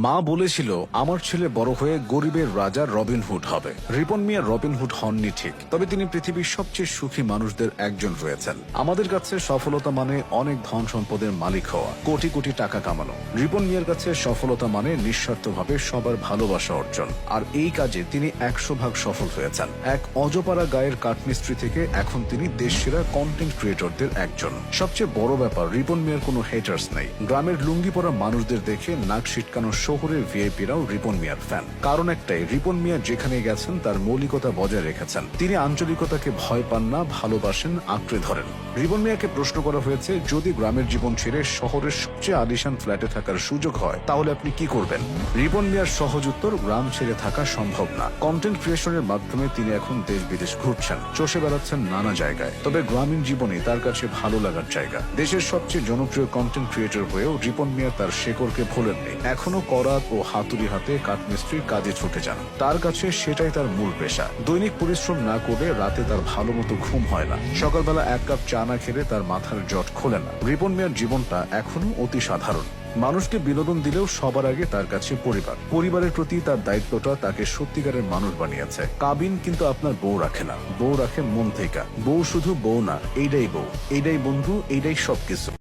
মা বলেছিল আমার ছেলে বড় হয়ে গরিবের রাজা রবিনহুড হবে। রিপন মিয়া রবিনহুড হননি ঠিক, তবে তিনি পৃথিবীর সবচেয়ে সুখী মানুষদের একজন হয়েছেন। আমাদের কাছে সফলতা মানে অনেক ধন সম্পদের মালিক হওয়া, কোটি কোটি টাকা কামানো। রিপন মিয়ার কাছে সফলতা মানে নিঃস্বার্থভাবে সবার ভালোবাসা অর্জন, আর এই কাজে তিনি 100% সফল হয়েছেন। এক অজপাড়া গায়ের কাঠমিস্ত্রি থেকে এখন তিনি দেশসেরা কন্টেন্ট ক্রিয়েটরদের একজন। সবচেয়ে বড় ব্যাপার, রিপন মিয়ার কোনো হেটার্স নেই। গ্রামের লুঙ্গি পরা মানুষদের দেখে নাক সিটকানো শহরের ভিআইপিরাও রিপন মিয়ার ফ্যান। কারণ একটাই, রিপন মিয়া যেখানে গেছেন তার মৌলিকতা বজায় রেখেছেন। তিনি আঞ্চলিকতাকে ভয় পান না, ভালোবাসেন, আঁকড়ে ধরেন। রিপন মিয়াকে প্রশ্ন করা হয়েছে, যদি গ্রামের জীবন ছেড়ে শহরের সবচেয়ে আলিশান ফ্ল্যাটে থাকার সুযোগ হয় তাহলে আপনি কি করবেন? রিপন মিয়ার সহজ উত্তর, গ্রাম ছেড়ে থাকা সম্ভব না। কন্টেন্ট ক্রিয়েশনের মাধ্যমে তিনি এখন দেশ বিদেশ ঘুরছেন, চষে বেড়াচ্ছেন নানা জায়গায়। তবে গ্রামীণ জীবনে তার কাছে ভালো লাগার জায়গা। দেশের সবচেয়ে জনপ্রিয় কন্টেন্ট ক্রিয়েটর হয়েও রিপন মিয়া তার শেকড়কে ভোলেননি। এখনো করাত ও হাতুড়ি হাতে কাঠমিস্ত্রির কাজে ছুটে যান। তার কাছে সেটাই তার মূল পেশা। দৈনিক পরিশ্রম না করে রাতে তার ভালো মতো ঘুম হয় না। সকালবেলা 1 কাপ চা না খেলে তার মাথার জট খোলে না। রিপন মিয়ার জীবনটা এখনো অতি সাধারণ। মানুষকে বিনোদন দিলেও সবার আগে তার কাছে পরিবারের প্রতি তার দায়িত্বটা তাকে সত্যিকারের মানুষ বানিয়েছে। কাবিন কিন্তু আপনার বউ রাখে না, বউ রাখে মন থেকে। বউ শুধু বউ না, এইটাই বউ, এইটাই বন্ধু, এইটাই সবকিছু।